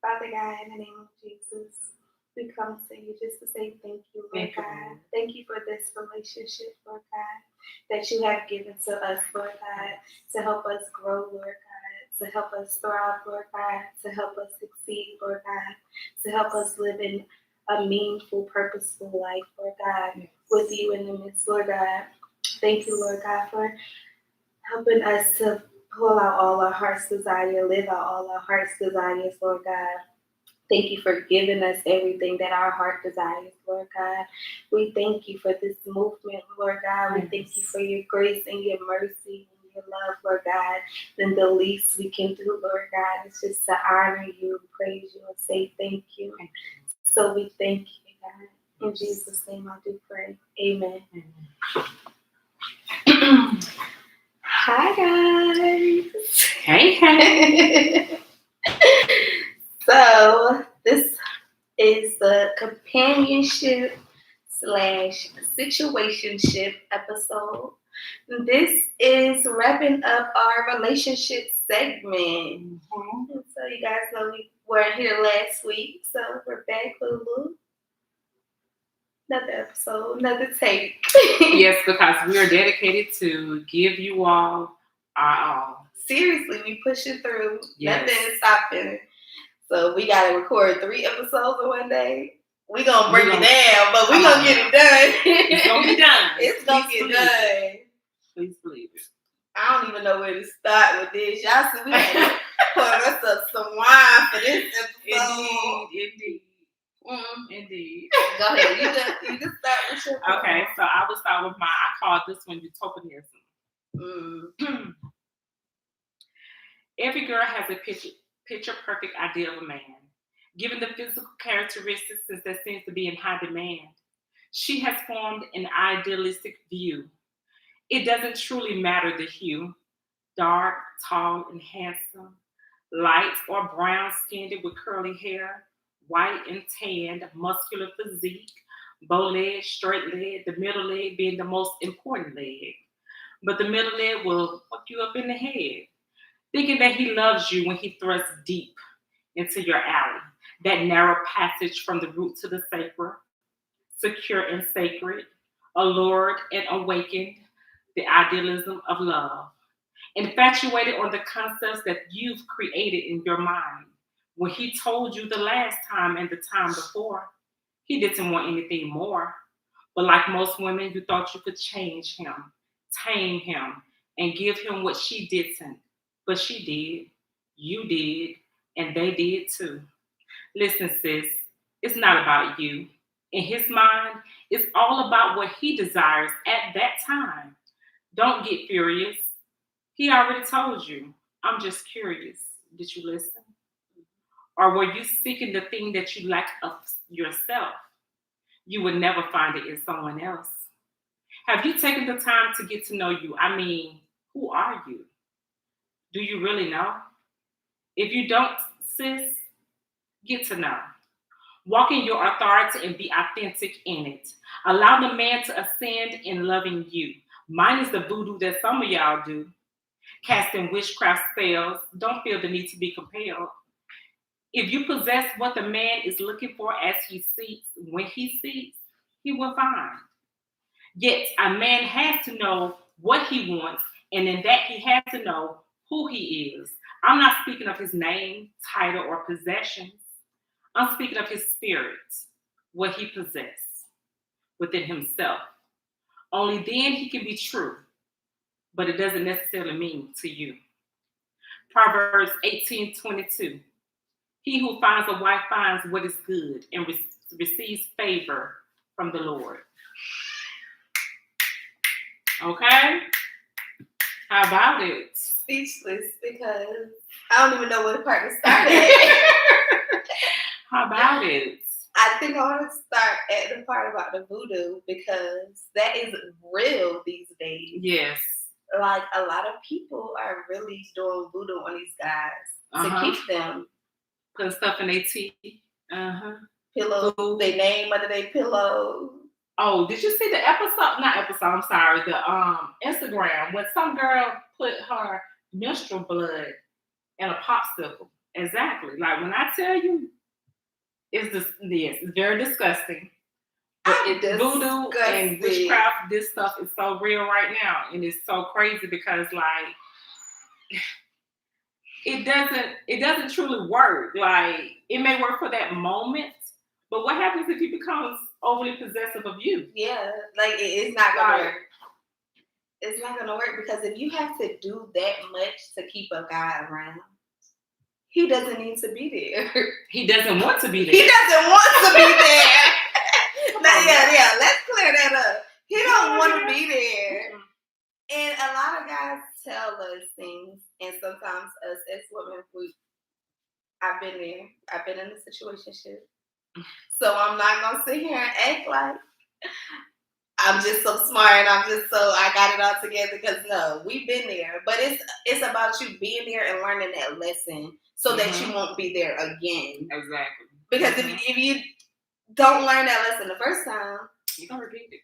Father God, in the name of Jesus, we come to you just to say thank you, Lord Thank you, God. Lord. Thank you for this relationship, Lord God, that you have given to us, Lord God, to help us grow, Lord God, to help us thrive, Lord God, to help us succeed, Lord God, to help us live in a meaningful, purposeful life, Lord God, Yes. with you in the midst, Lord God. Thank you, Lord God, for helping us to pull out all our heart's desire, live out all our heart's desires, Lord God. Thank you for giving us everything that our heart desires, Lord God. We thank you for this movement, Lord God. We thank you Yes. for your grace and your mercy and your love, Lord God. Then the least we can do, Lord God, is just to honor you, praise you, and say thank you. Thank So we thank you, God. In you. Jesus' name I do pray. Amen. Amen. Hi, guys. Hey, hey. So, this is the companionship slash situationship episode. This is wrapping up our relationship segment. So you guys know we weren't here last week, so we're back with a little another episode, another take. Yes, because we are dedicated to give you all our all. Seriously, we pushing through. Yes. Nothing is stopping. So we gotta record 3 episodes in one day. We gonna break it down, but we gonna get it done. It's gonna be done. It's gonna get done. Please believe it. I don't even know where to start with this. Y'all see, we had to pour us up some wine for this episode. Indeed. Mm-hmm. Indeed. Go ahead. You just start with your point. Okay, so I will start with I call this one utopianism. Every girl has a picture perfect idea of a man. Given the physical characteristics that seems to be in high demand, she has formed an idealistic view. It doesn't truly matter the hue, dark, tall, and handsome, light or brown skinned with curly hair, white and tanned, muscular physique, bow leg, straight leg, the middle leg being the most important leg. But the middle leg will fuck you up in the head, thinking that he loves you when he thrusts deep into your alley, that narrow passage from the root to the sacred, secure and sacred, allured and awakened, the idealism of love, infatuated on the concepts that you've created in your mind. When he told you the last time and the time before, he didn't want anything more. But like most women, you thought you could change him, tame him, and give him what she didn't. But she did, you did, and they did too. Listen, sis, it's not about you. In his mind, it's all about what he desires at that time. Don't get furious. He already told you. I'm just curious. Did you listen? Or were you seeking the thing that you lack of yourself? You would never find it in someone else. Have you taken the time to get to know you? I mean, who are you? Do you really know? If you don't, sis, get to know. Walk in your authority and be authentic in it. Allow the man to ascend in loving you. Mine is the voodoo that some of y'all do. Casting witchcraft spells. Don't feel the need to be compelled. If you possess what the man is looking for as he seeks, when he seeks, he will find. Yet a man has to know what he wants, and in that he has to know who he is. I'm not speaking of his name, title, or possessions. I'm speaking of his spirit, what he possesses within himself. Only then he can be true, but it doesn't necessarily mean to you. Proverbs 18:22. He who finds a wife finds what is good and receives favor from the Lord. Okay? How about it? Speechless because I don't even know where the part to start at. How about it? I think I want to start at the part about the voodoo because that is real these days. Yes. Like a lot of people are really doing voodoo on these guys to keep them. Putting stuff in their teeth. Pillows, their name under their pillow. Oh, did you see the episode? Not episode, I'm sorry. The Instagram when some girl put her menstrual blood in a popsicle. Exactly. Like when I tell you, it's very disgusting. But voodoo and witchcraft, this stuff is so real right now, and it's so crazy because like it doesn't truly work. Like it may work for that moment, but what happens if he becomes overly possessive of you? Yeah, like it's not gonna work. It's not gonna work because if you have to do that much to keep a guy around, he doesn't need to be there. He doesn't want to be there. He doesn't want to be there. Yeah, let's clear that up. He don't want to be there. And a lot of guys tell us things, and sometimes us as women, I've been there. I've been in a situationship. So I'm not gonna sit here and act like I'm just so smart and I got it all together, because no, we've been there. But it's about you being there and learning that lesson so that you won't be there again. Exactly. Because if you don't learn that lesson the first time, you're gonna repeat it.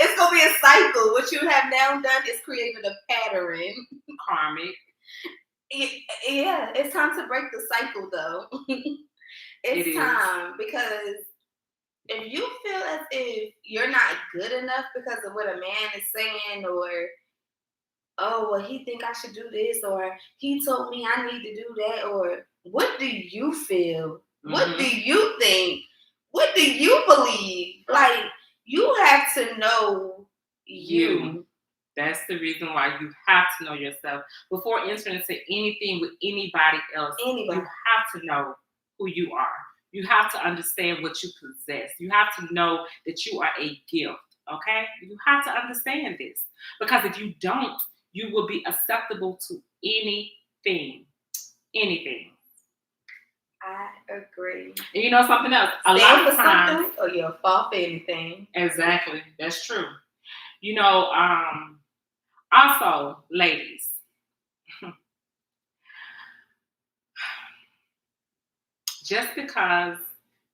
It's gonna be a cycle. What you have now done is created a pattern. Karmic. Yeah, it's time to break the cycle though. It's time, because if you feel as if you're not good enough because of what a man is saying, or oh, well, he think I should do this, or he told me I need to do that, or what do you feel? What do you think? What do you believe? Like, you have to know you. That's the reason why you have to know yourself before entering into anything with anybody else. You have to know who you are. You have to understand what you possess. You have to know that you are a gift. Okay? You have to understand this, because if you don't, you will be acceptable to anything. Anything. I agree. And you know something else? A lot of times, or you'll fall for anything. Exactly. That's true. You know, also, ladies, just because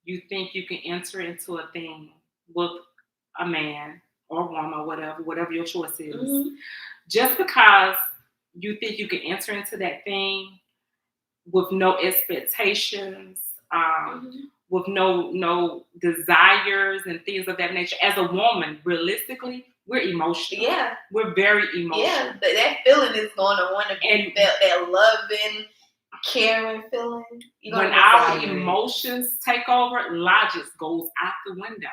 you think you can enter into a thing with a man or woman, whatever your choice is, just because you think you can enter into that thing with no expectations, with no desires and things of that nature. As a woman, realistically, we're emotional. Yeah. We're very emotional. Yeah, that feeling is going to want to be felt, that loving, caring feeling. When our emotions take over, logic goes out the window.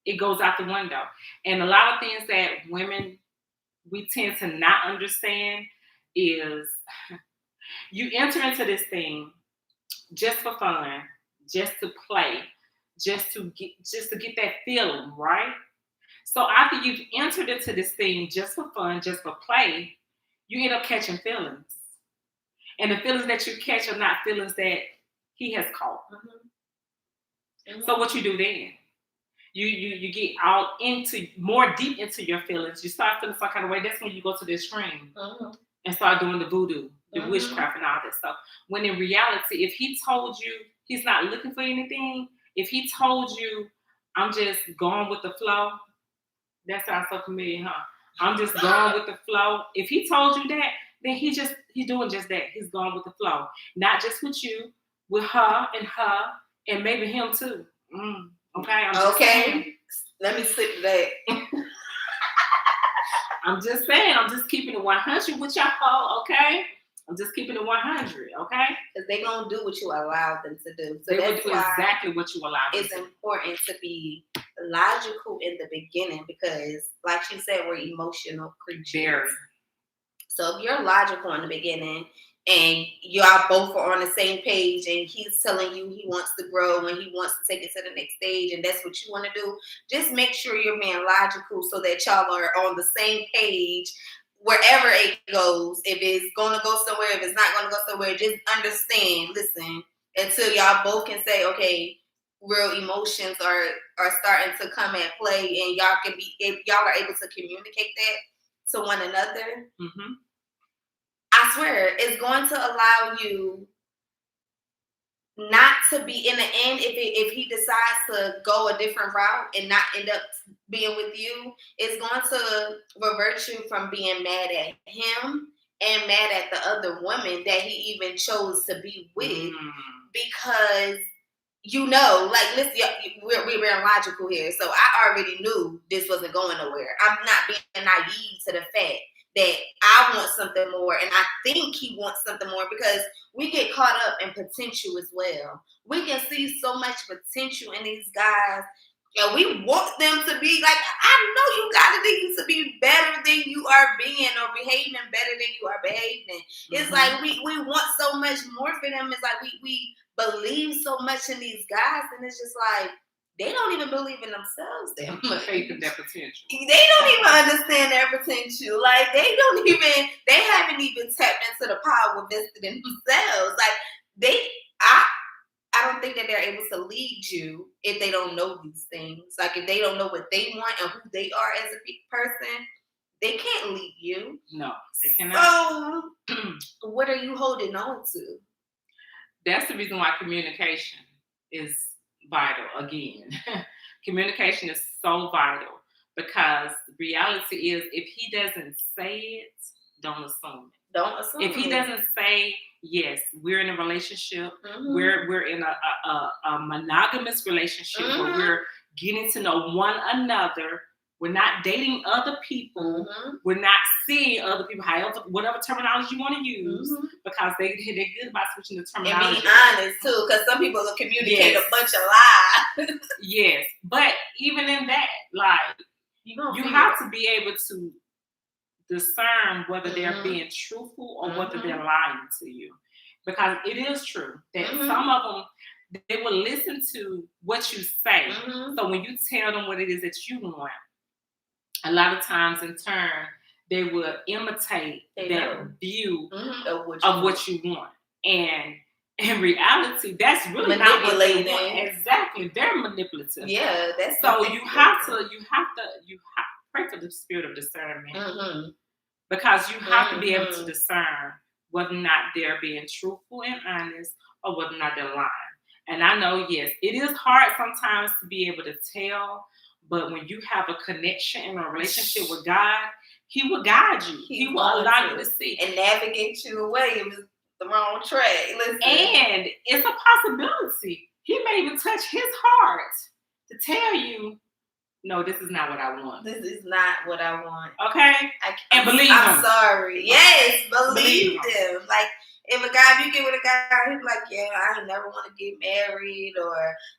It goes out the window. And a lot of things that women, we tend to not understand is you enter into this thing just for fun, just to play, just to get that feeling, right? So after you've entered into this thing just for fun, just for play, you end up catching feelings. And the feelings that you catch are not feelings that he has caught. So what you do then? You get all into more deep into your feelings. You start feeling some kind of way. That's when you go to the extreme and start doing the voodoo, the witchcraft, and all that stuff. When in reality, if he told you he's not looking for anything, if he told you I'm just going with the flow, that sounds so familiar, huh? I'm just going with the flow. If he told you that, then he's doing just that. He's going with the flow, not just with you, with her, and maybe him too. Okay. Let me slip that. I'm just saying. I'm just keeping it 100 with y'all. Okay. I'm just keeping it 100. Okay. Because they're gonna do what you allow them to do. So they will do exactly what you allow them to do. It's important to be logical in the beginning, because, like she said, we're emotional creatures. Very. So if you're logical in the beginning, and y'all both are on the same page, and he's telling you he wants to grow and he wants to take it to the next stage, and that's what you want to do, just make sure you're being logical so that y'all are on the same page wherever it goes. If it's going to go somewhere, if it's not going to go somewhere, just understand, listen, until y'all both can say, okay, real emotions are starting to come at play, and y'all can be, if y'all are able to communicate that to one another. I swear, it's going to allow you not to be, in the end, if he decides to go a different route and not end up being with you, it's going to revert you from being mad at him and mad at the other woman that he even chose to be with because like, listen, we're logical here. So I already knew this wasn't going nowhere. I'm not being naive to the fact that I want something more, and I think he wants something more, because we get caught up in potential as well. We can see so much potential in these guys, and we want them to be like, I know you got to be better than you are being, or behaving better than you are behaving. It's like we want so much more for them. It's like we believe so much in these guys, and it's just like they don't even believe in themselves that much. Faith in their potential. They don't even understand their potential. Like they haven't even tapped into the power vested in themselves. Like I don't think that they're able to lead you if they don't know these things. Like if they don't know what they want and who they are as a person, they can't lead you. No, they cannot. So what are you holding on to? That's the reason why communication is vital. Again, communication is so vital, because the reality is, if he doesn't say it, don't assume it. Don't assume if he doesn't say, yes, we're in a relationship, we're in a monogamous relationship where we're getting to know one another. We're not dating other people. We're not seeing other people, however, whatever terminology you want to use, because they're good about switching the terminology. And being honest too, because some people will communicate a bunch of lies. Yes, but even in that, like, you have to be able to discern whether they're being truthful or whether they're lying to you, because it is true that some of them, they will listen to what you say. So when you tell them what it is that you want, a lot of times in turn they will imitate that view of what you want, and in reality that's really not what they want. Exactly, they're manipulative. Yeah, that's so you have to pray for the spirit of discernment, because you have to be able to discern whether or not they're being truthful and honest, or whether or not they're lying. And I know, yes, it is hard sometimes to be able to tell, but when you have a connection and a relationship with God, He will guide you. He will allow you to see and navigate you away if it's the wrong track. Listen. And it's a possibility He may even touch His heart to tell you, no, this is not what I want. This is not what I want. Okay? And believe I'm him. sorry. Yes, believe him. Like, if you get with a guy, he's like, yeah, I ain't never want to get married, or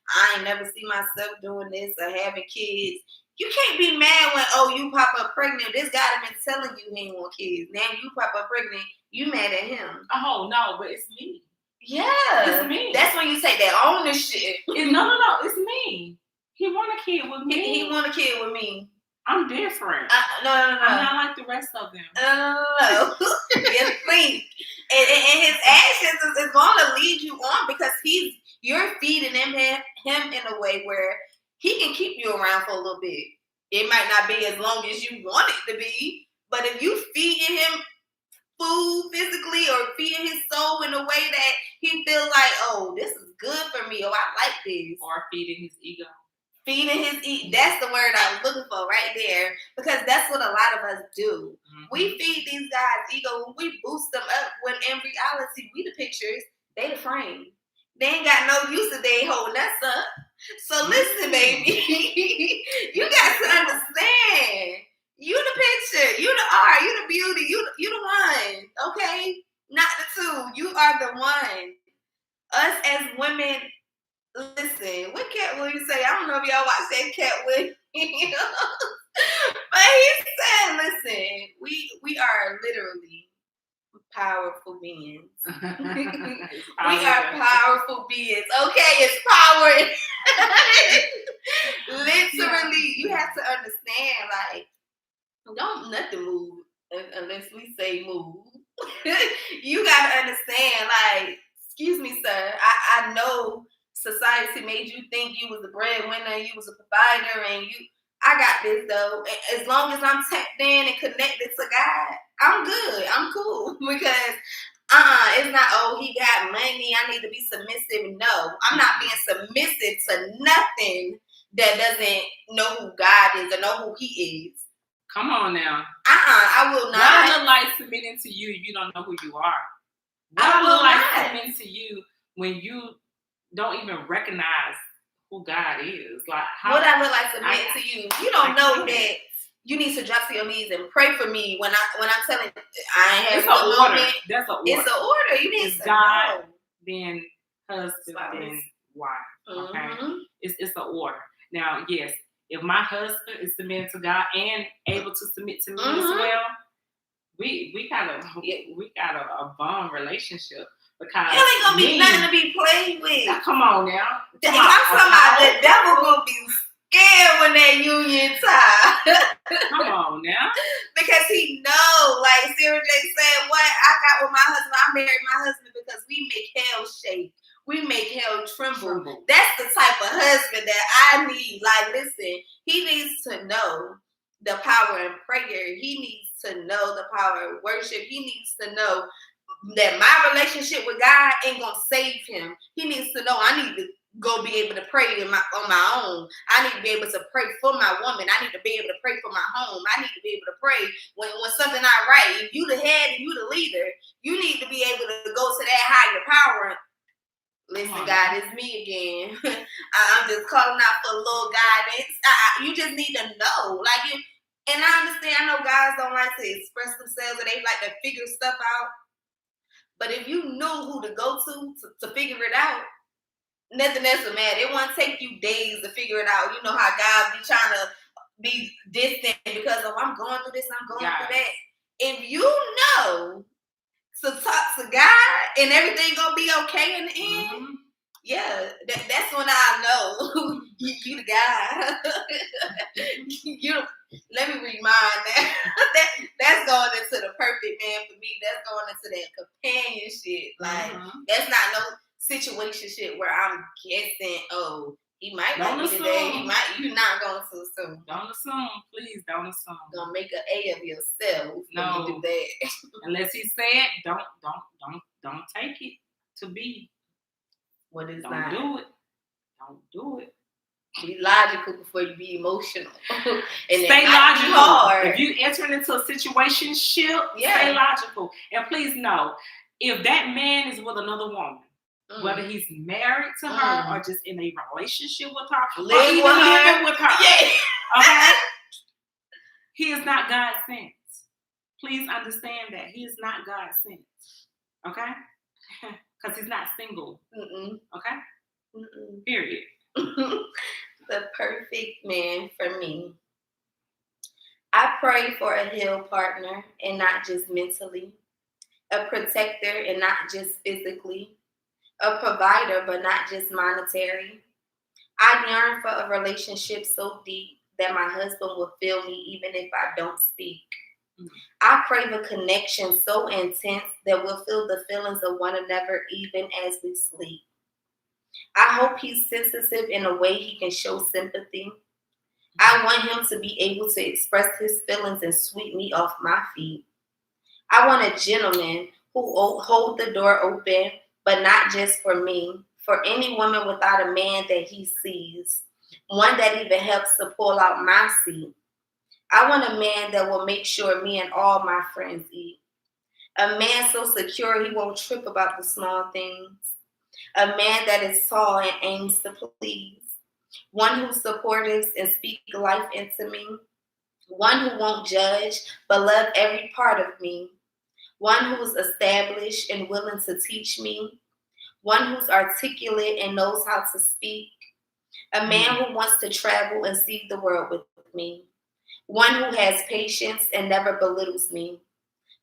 I ain't never see myself doing this or having kids. You can't be mad when, you pop up pregnant. This guy has been telling you he ain't want kids. Now you pop up pregnant, you mad at him. Oh, no, but it's me. Yeah. It's me. That's when you take that ownership. No, it's me. He want a kid with me. He want a kid with me. I'm different. No. I'm not like the rest of them. No. Yes, please. And his actions is going to lead you on, because you're feeding him in a way where he can keep you around for a little bit. It might not be as long as you want it to be, but if you feeding him food physically, or feeding his soul in a way that he feels like, oh, this is good for me, or I like this. Or feeding his ego. Feeding his ego. That's the word I was looking for right there, because that's what a lot of us do. We feed these guys ego, we boost them up, when in reality, we the pictures, they the frame. They ain't got no use if they ain't holding us up. So listen, baby, you got to understand, you the picture, you the art, you the beauty, you the one, okay? Not the two, you are the one. Us as women, listen, what Cat Williams say? I don't know if y'all watch that Cat Williams. But he said, listen, we are literally powerful beings. We are powerful beings. Okay, it's power. Literally, you have to understand, like, don't nothing move unless we say move. You gotta understand, like, excuse me, sir, I know society made you think you was a breadwinner, you was a provider, and I got this though. As long as I'm tapped in and connected to God, I'm good. I'm cool. Because it's not, he got money, I need to be submissive. No, I'm not being submissive to nothing that doesn't know who God is or know who He is. Come on now. I will not. What look like submitting to you if you don't know who you are? What look like submitting to you when you don't even recognize who God is? Like, how? What I look like submitting to you? You don't know that you need to drop to your knees and pray for me when I'm telling you I ain't having a moment. That's an order. It's an order. You need to God, then husband, then wife. Okay, it's an order. Now, yes, if my husband is submitting to God and able to submit to me as well, we got a bond relationship because it ain't gonna be nothing to be played with. Now, come on now. I'm talking about the devil gonna be scared when that union tie. Come on now. Because he know, like Sarah J said, what I got with my husband, I married my husband because we make hell shake. We make hell tremble. That's the type of husband that I need. Like, listen, he needs to know the power in prayer. He needs to know the power of worship. He needs to know that my relationship with God ain't gonna save him. He needs to know I need to go be able to pray on my own. I need to be able to pray for my woman. I need to be able to pray for my home. I need to be able to pray when something not right. If you the head and you the leader, you need to be able to go to that higher power. Listen, God, it's me again. I'm just calling out for a little guidance. You just need to know. And I understand, I know guys don't like to express themselves or they like to figure stuff out. But if you knew who to go to figure it out, nothing else will matter. It won't take you days to figure it out. You know how guys be trying to be distant because I'm going through this, I'm going through that. If you know to talk to God and everything gonna be okay in the end, yeah, that's when I know you the guy. Let me remind that's going into the perfect man for me. That's going into that companionship. Like that's not no situationship where I'm guessing, he might like me today. You're not going to assume. Don't assume, please. Don't assume. Don't make an A of yourself. No, when you do that. Unless he said, don't take it to be. What is don't not? do it. Don't do it. Be logical before you be emotional. And stay logical. If you entering into a situationship, stay logical. And please know, if that man is with another woman, whether he's married to her or just in a relationship with her, or even living with her, okay? He is not God sent. Please understand that he is not God sent. Okay? Because he's not single. Okay? Period. The perfect man for me. I pray for a healed partner and not just mentally, a protector and not just physically, a provider but not just monetary. I yearn for a relationship so deep that my husband will feel me even if I don't speak. I crave a connection so intense that we'll feel the feelings of one another even as we sleep. I hope he's sensitive in a way he can show sympathy. I want him to be able to express his feelings and sweep me off my feet. I want a gentleman who hold the door open, but not just for me, for any woman without a man that he sees, one that even helps to pull out my seat. I want a man that will make sure me and all my friends eat. A man so secure he won't trip about the small things. A man that is tall and aims to please. One who's supportive and speaks life into me. One who won't judge, but love every part of me. One who's established and willing to teach me. One who's articulate and knows how to speak. A man who wants to travel and see the world with me. One who has patience and never belittles me.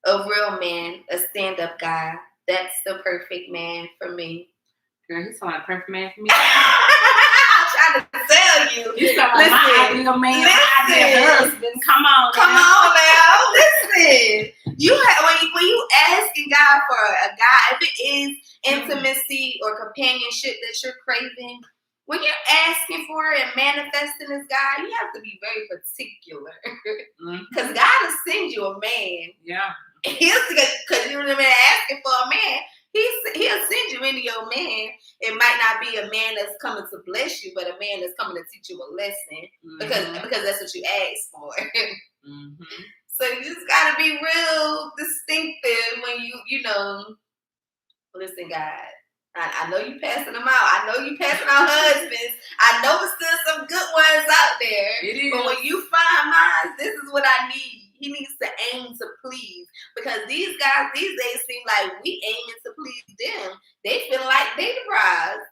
A real man, a stand-up guy. That's the perfect man for me. Girl, he's talking about perfect man for me. I'm trying to tell you. He's talking about my ideal man, my ideal husband. Come on now. Listen. When you asking God for a guy, if it is intimacy or companionship that you're craving, when you're asking for it and manifesting this guy, you have to be very particular. Because God will send you a man. Yeah. Because you're asking for a man. He'll send you into your man. It might not be a man that's coming to bless you, but a man that's coming to teach you a lesson because that's what you asked for. Mm-hmm. So you just gotta be real distinctive when you know. Listen, God, I know you passing them out. I know you passing out husbands. I know it's still some good ones out there. It is. But when you find mine, this is what I need. He needs to aim to please. Because these guys these days seem like we aiming to please them. They feel like they the prize.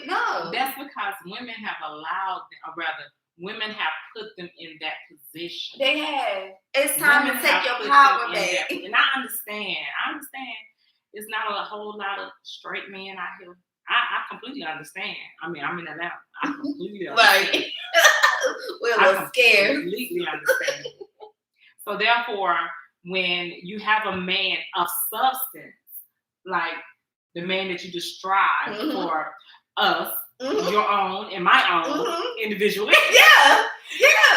No. That's because women have allowed, or rather, women have put them in that position. They have. It's time Women to take have your put power them in back. that- and I understand. It's not a whole lot of straight men out here. I completely understand. I mean, I'm in Atlanta. I completely understand. Right. We're a little scared. I completely understand. So therefore, when you have a man of substance, like the man that you described for us, your own and my own individually. Yeah.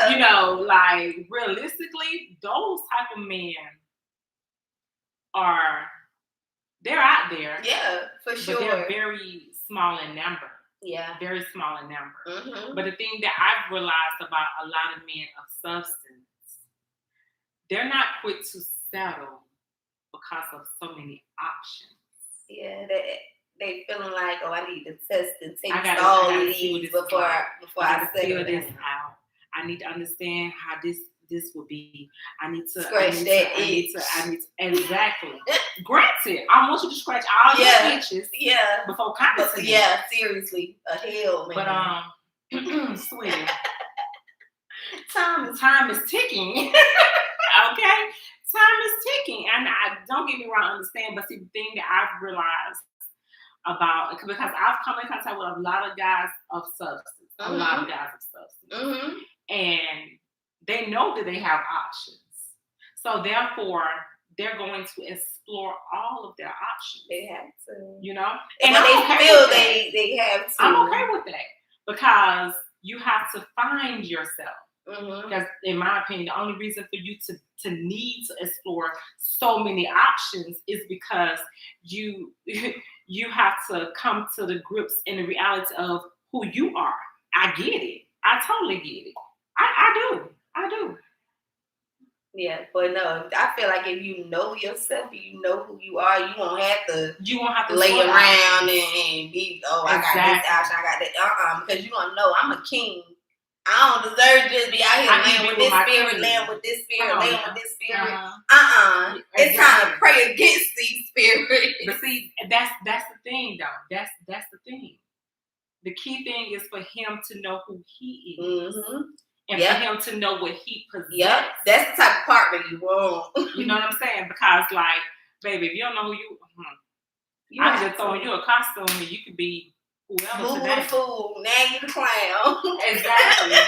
You know, like realistically, those type of men they're out there. Yeah, for sure. But they're very small in number. Yeah. Very small in number. But the thing that I've realized about a lot of men of substance, they're not quick to settle because of so many options. Yeah, they feeling like, oh, I need to test and taste all of these before I figure this out. I need to understand how this would be. I need to scratch that itch. I need to exactly. Granted, I want you to scratch all your itches. Yeah. Before commenting. Yeah, seriously, a hell, man. But sweetie, time is ticking. Okay, time is ticking, and I don't get me wrong, I understand. But see, the thing that I've realized about, because I've come in contact with a lot of guys of substance, a lot of guys of substance, and they know that they have options. So therefore, they're going to explore all of their options. They have to, you know, and they feel they have to. I'm okay with that because you have to find yourself. Because in my opinion, the only reason for you to need to explore so many options is because you have to come to the grips in the reality of who you are. I get it. I totally get it. I do. Yeah, but no, I feel like if you know yourself, you know who you are, you won't have to lay around and be, I got this option, I got that. Because you're gonna know I'm a king. I don't deserve to just be out here laying with this spirit, laying with this spirit, laying with this spirit. It's time to pray against these spirits. But see, that's the thing, though. That's the thing. The key thing is for him to know who he is. And for him to know what he possesses. Yep, that's the type of partner you want. You know what I'm saying? Because, like, baby, if you don't know who I'm just throwing you a costume and you could be whoever today. The fool, now you the clown. Exactly.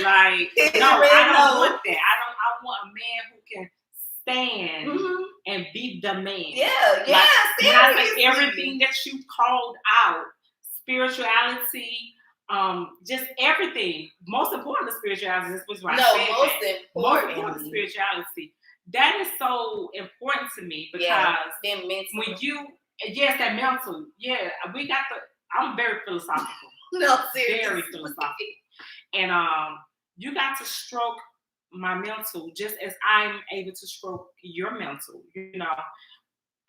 Like, no, I don't want that. I want a man who can stand and be the man. Yeah, like, when I say everything that you called out, spirituality, just everything. Most important spirituality is what I said. Most important spirituality. That is so important to me because when you, that mental, we got I'm very philosophical. No, seriously. Very philosophical. And you got to stroke my mental just as I'm able to stroke your mental. You know,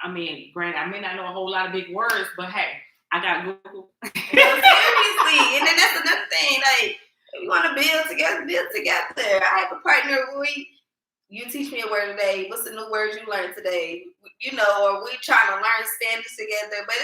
I mean, granted, I may not know a whole lot of big words, but hey, I got Google. No, seriously. And then that's another thing. Like, if you want to build together, build together. I have a partner where you teach me a word today. What's the new words you learned today? You know, or we trying to learn standards together. But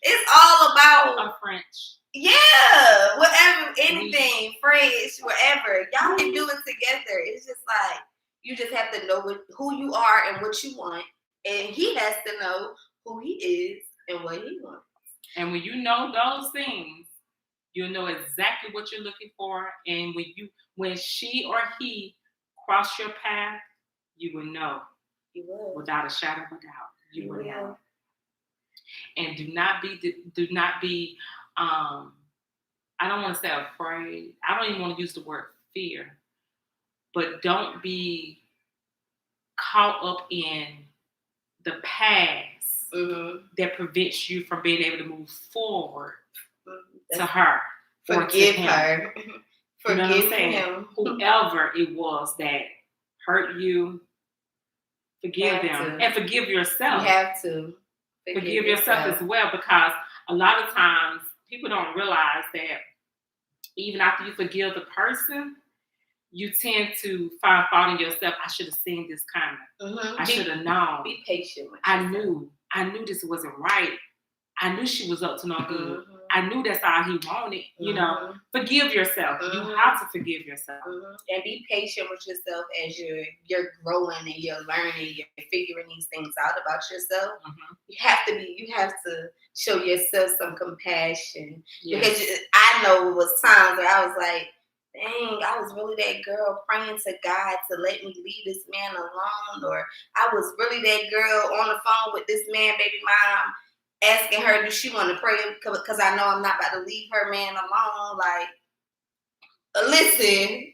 it's all about French. Yeah, whatever, anything, French, whatever. Y'all can do it together. It's just like you just have to know who you are and what you want, and he has to know who he is and what he wants. And when you know those things, you'll know exactly what you're looking for. And when she or he cross your path, you will know. You will. Without a shadow of a doubt. You will know. And do not be I don't want to say afraid. I don't even want to use the word fear. But don't be caught up in the past that prevents you from being able to move forward to her. Forgive her. Forgive him. Whoever it was that hurt you, forgive them and forgive yourself. You have to forgive yourself as well, because a lot of times people don't realize that even after you forgive the person, you tend to find fault in yourself. I should have seen this coming. I should have known. Be patient with yourself. I knew this wasn't right. I knew she was up to no good. I knew that's all he wanted. You know, forgive yourself. You have to forgive yourself. And be patient with yourself as you're growing and you're learning, you're figuring these things out about yourself. You have to show yourself some compassion. Because I know it was times where I was like, dang, I was really that girl praying to God to let me leave this man alone. Or I was really that girl on the phone with this man, baby mom, asking her, does she want to pray? Because I know I'm not about to leave her man alone. Like, listen.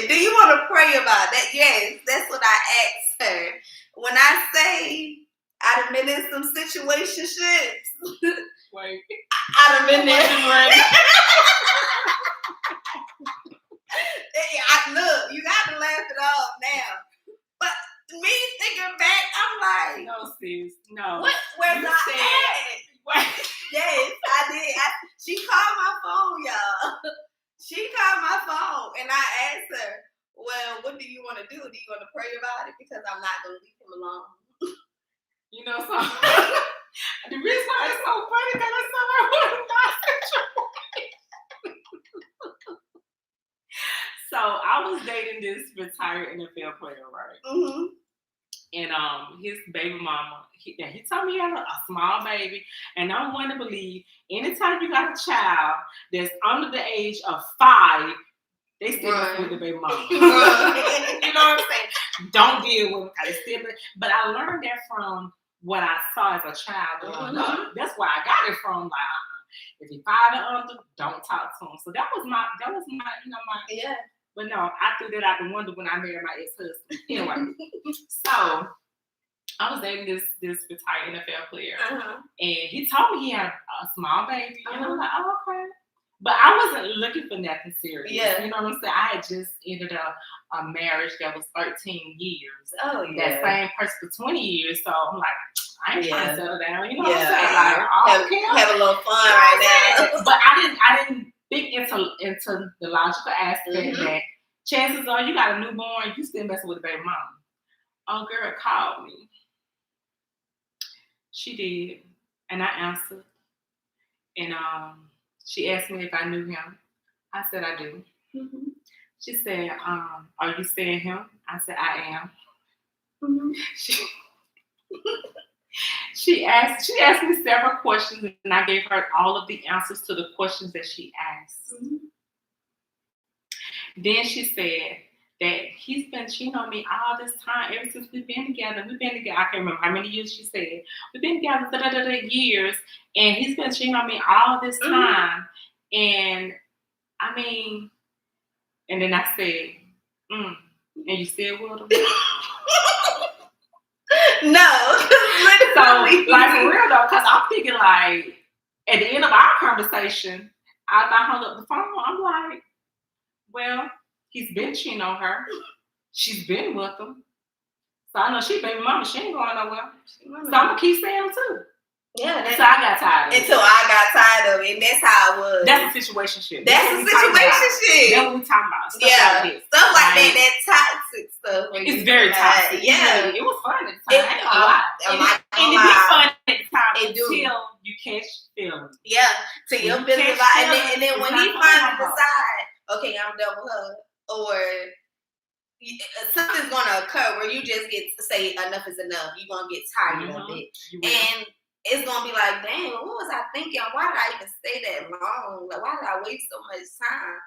Do you want to pray about that? Yes, that's what I asked her. When I say I done been in some situationships, I done been there. Look, you got to laugh it off now. But me thinking back, I'm like, no, sis, no. Where's I at? Yes, I did. She called my phone, y'all. She called my phone, and I asked her, well, what do you want to do? Do you want to pray about it? Because I'm not going to leave him alone. You know, so the reason why it's so funny that I said I was not So I was dating this retired NFL player, right? And his baby mama, he told me he had a small baby, and I'm one to believe anytime you got a child that's under the age of 5, they still with the baby mama. You know what I'm saying? Don't deal with them. Still, but I learned that from what I saw as a child growing up. That's where I got it from. Like, if you're 5 and under, don't talk to him. So that was my, my. But no, I threw that out the window when I married my ex-husband. Anyway, so I was dating this retired NFL player, and he told me he had a small baby, and I was like, oh, okay. But I wasn't looking for nothing serious. Yeah. You know what I'm saying? I had just ended a marriage that was 13 years. Oh, yeah. That same person for 20 years. So I'm like, I ain't trying to settle down. You know what I'm saying? Like, have a little fun right now. But I didn't think into the logical aspect that chances are you got a newborn, you still messing with a baby mama. Oh, girl called me. She did, and I answered, and she asked me if I knew him. I said I do. She said, "Are you seeing him?" I said I am. She asked me several questions, and I gave her all of the answers to the questions that she asked. Then she said that he's been cheating on me all this time, ever since we've been together. I can't remember how many years she said. We've been together years, and he's been cheating on me all this time. And I mean, and then I said, and you still with him? No. So, like, for real though, because I'm thinking, like, at the end of our conversation, I hung up the phone. I'm like, well, he's been cheating on her. She's been with him. So I know she baby mama, she ain't going nowhere. So I'm going to keep saying him too. Yeah. So I got tired of it. Until I got tired of it, and that's how it was. That's a situationship. That's a situationship. That's what we talking about. Stuff like that toxic stuff. It's very toxic. Yeah. It was fun at the time. And it be fun at the time until you catch feelings. Yeah. Till your feelings and then when he finally decide, okay, I'm done with her, or something's gonna occur where you just get to say enough is enough. You're gonna get tired of it. And it's gonna be like, dang, what was I thinking? Why did I even stay that long? Like, why did I waste so much time?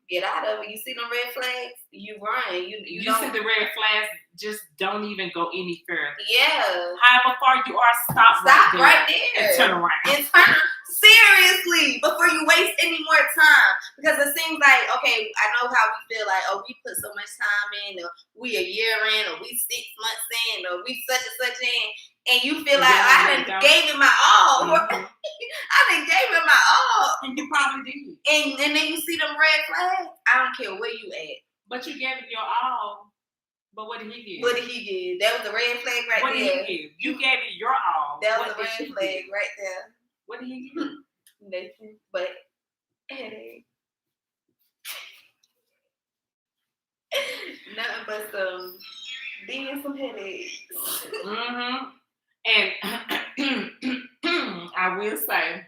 Get out of it. You see them red flags, you run. You see the red flags, just don't even go any further. Yeah. However far you are, stop right there. And turn around. Seriously, before you waste any more time. Because it seems like, okay, I know how we feel like, oh, we put so much time in, or we a year in, or we 6 months in, or we such and such in. And you feel like, I done gave it my all. I done gave it my all. And you probably did. And then you see them red flags. I don't care where you at. But you gave it your all. But what did he give? What did he give? That was a red flag right what there. What did he give? You gave it your all. That was what a red flag right there. What did he give? Nothing but headache. Nothing but some headaches. Mm-hmm. And I will say,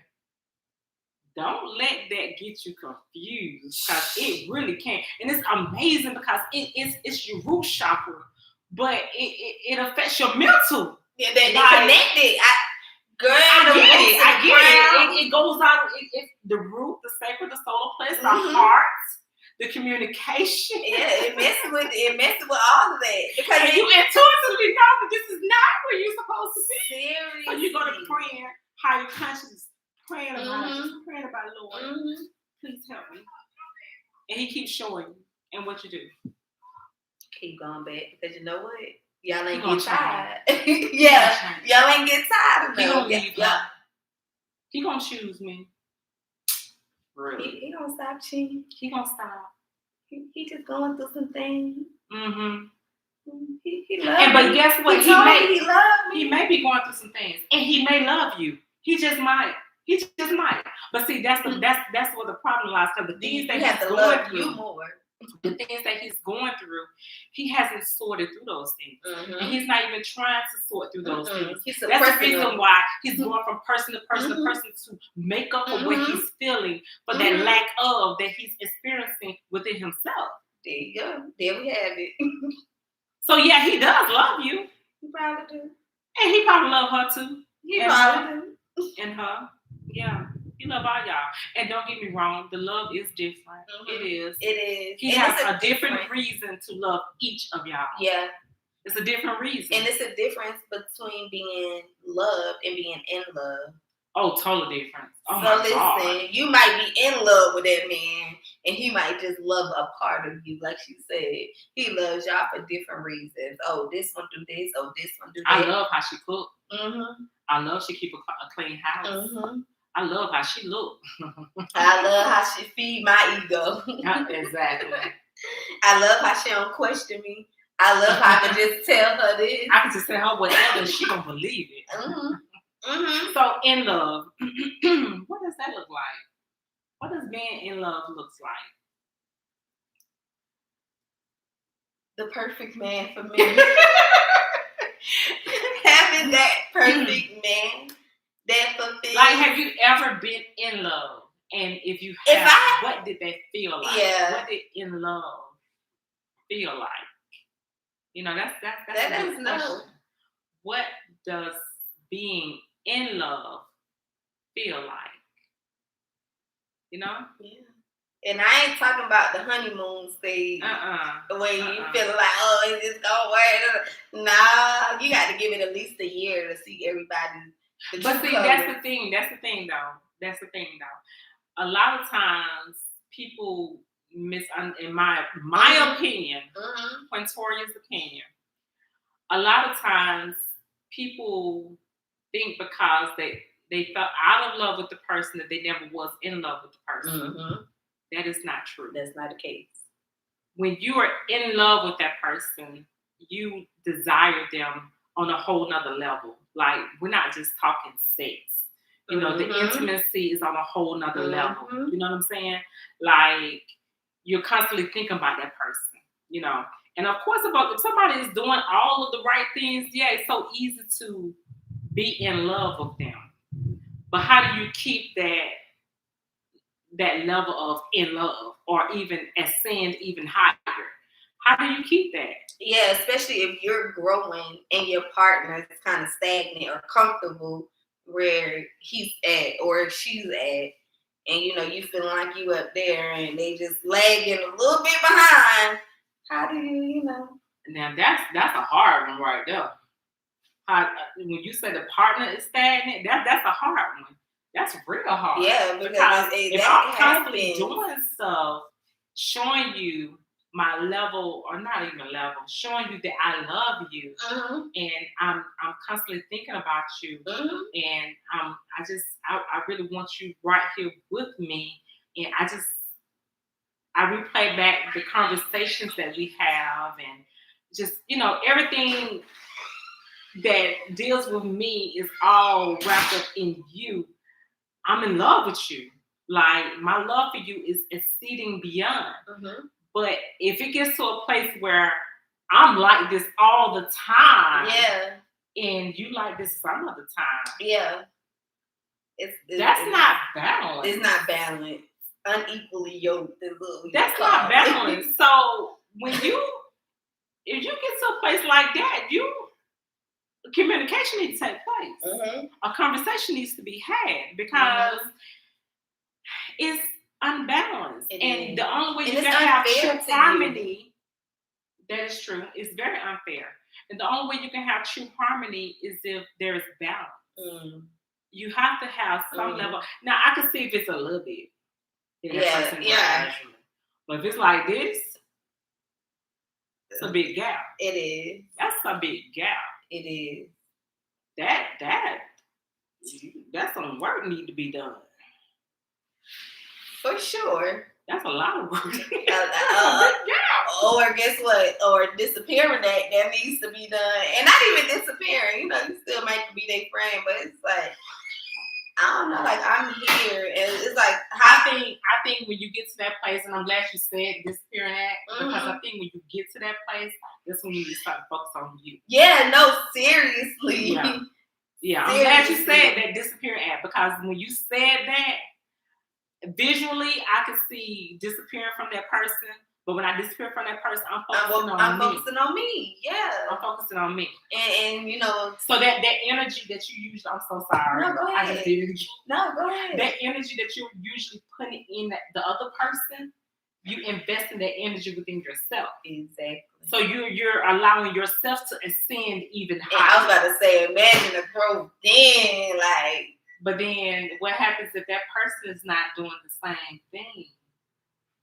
don't let that get you confused, because it really can. And it's amazing because it's your root chakra, but it affects your mental. Yeah, they connected. I get it. It goes out. The root, the sacred, the solar place, the heart, the communication. Yeah, it messes with all of that. Because you intuitively know that this is not where you're supposed to be. Seriously. So you go to prayer, higher consciousness, praying about it, praying about it, Lord. Please help me. And he keeps showing you. And what you do? Keep going back, because you know what? Y'all ain't get tired. Yeah, y'all ain't get tired. He gonna leave. He gonna choose me. Really? He gonna stop cheating. He gonna stop. He just going through some things. Mm-hmm. He loves But guess what? He loves me. He may be going through some things, and he may love you. He just might. But see, that's where the problem lies. Because the things that he's going through, you more. The things that he's going through, he hasn't sorted through those things, and he's not even trying to sort through those things. That's the reason why he's going from person to person to person to make up for what he's feeling, for that lack of that he's experiencing within himself. There you go. There we have it. So yeah, he does love you. He probably do. And he probably love her too. He probably do. And her. Yeah. He love all y'all. And don't get me wrong, the love is different. It is. He has a different reason to love each of y'all. Yeah. It's a different reason. And it's a difference between being loved and being in love. Oh, total difference. Oh, so listen, God. You might be in love with that man, and he might just love a part of you. Like she said, he loves y'all for different reasons. Oh, this one do this. Oh, this one do that. I love how she cook. I love she keep a clean house. I love how she look. I love how she feed my ego. Exactly. I love how she don't question me. I love how I can just tell her this. I can just tell her whatever, and she don't believe it. So in love, what does that look like? What does being in love looks like? The perfect man for me. Having that perfect man that fulfills. Like, have you ever been in love? And if you have, what did that feel like? Yeah. What did in love feel like? You know, that's that a is good no. question. What does being in love feel like? You know? Yeah. And I ain't talking about the honeymoon stage. Where you feel like, oh, it's just gonna work. Nah, you got to give it at least a year to see everybody. But see, that's the thing. That's the thing, though. A lot of times, people in my opinion, Quintoria's opinion, a lot of times people think because they felt out of love with the person that they never was in love with the person. That is not true. That's not the case. When you are in love with that person, you desire them on a whole nother level. Like, we're not just talking sex. You know, the intimacy is on a whole nother level. You know what I'm saying? Like, you're constantly thinking about that person, you know. And of course, if somebody is doing all of the right things, yeah, it's so easy to be in love with them. But how do you keep that level of in love, or even ascend even higher? How do you keep that? Yeah, especially if you're growing and your partner is kind of stagnant or comfortable where he's at or she's at, and you know you feeling like you up there and they just lagging a little bit behind. How do you know? Now that's a hard one right there. When you say the partner is stagnant, that's a hard one. That's real hard. Yeah, because if I'm constantly doing stuff, showing you my level, or not even level, showing you that I love you, and I'm constantly thinking about you, and I really want you right here with me, and I replay back the conversations that we have, and just, everything that deals with me is all wrapped up in you. I'm in love with you. Like, my love for you is exceeding beyond. Mm-hmm. But if it gets to a place where I'm like this all the time, and you like this some of the time, that's not balanced. It's not balanced. Unequally yoked. That's not balanced. So if you get to a place like that, communication needs to take place. Mm-hmm. A conversation needs to be had, because it's unbalanced. The only way you can have true harmony, that is true. It's very unfair. And the only way you can have true harmony is if there is balance. Mm. You have to have some level. Now, I can see if it's a little bit. But if it's like this, it's a big gap. It is. That's a big gap. It is. That's some work need to be done. For sure. That's a lot of work. Or guess what? Or disappearing that needs to be done. And not even disappearing. You still might be their friend, but it's like, I don't know, like, I'm here, and it's like, I think when you get to that place, and I'm glad you said disappearing act, because I think when you get to that place, that's when you just start to focus on you. Yeah, no, seriously. Yeah, I'm glad you said that disappearing act, because when you said that, visually, I could see disappearing from that person. But when I disappear from that person, I'm focusing on me. Yeah. I'm focusing on me. And So that energy that you usually, I'm so sorry. No, go ahead. I just did it again. No, go ahead. That energy that you're usually putting in the other person, you invest in that energy within yourself. Exactly. So you're allowing yourself to ascend even higher. I was about to say, imagine the growth then, like. But then what happens if that person is not doing the same thing?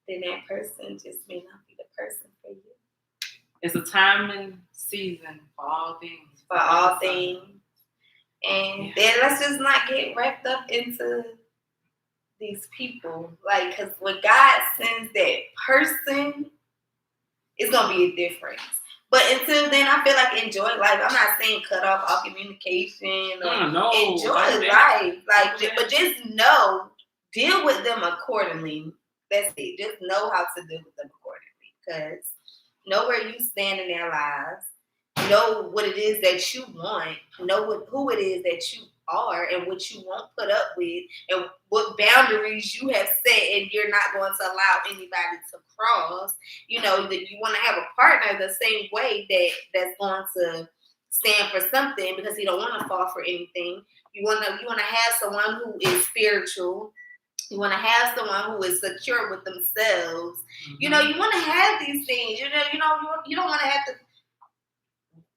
Then that person just may not be the person for you. It's a time and season for all things. For all things. And then let's just not get wrapped up into these people. Like, because when God sends that person, it's going to be a difference. But until then, I feel like enjoy life. I'm not saying cut off all communication or enjoy life. Like, but just deal with them accordingly. That's it. Just know how to deal with them accordingly. Because know where you stand in their lives. Know what it is that you want. Know who it is that you are and what you won't put up with, and what boundaries you have set and you're not going to allow anybody to cross. That you want to have a partner the same way that's going to stand for something, because you don't want to fall for anything. You want to have someone who is spiritual. You want to have someone who is secure with themselves. Mm-hmm. You want to have these things. You don't want to have to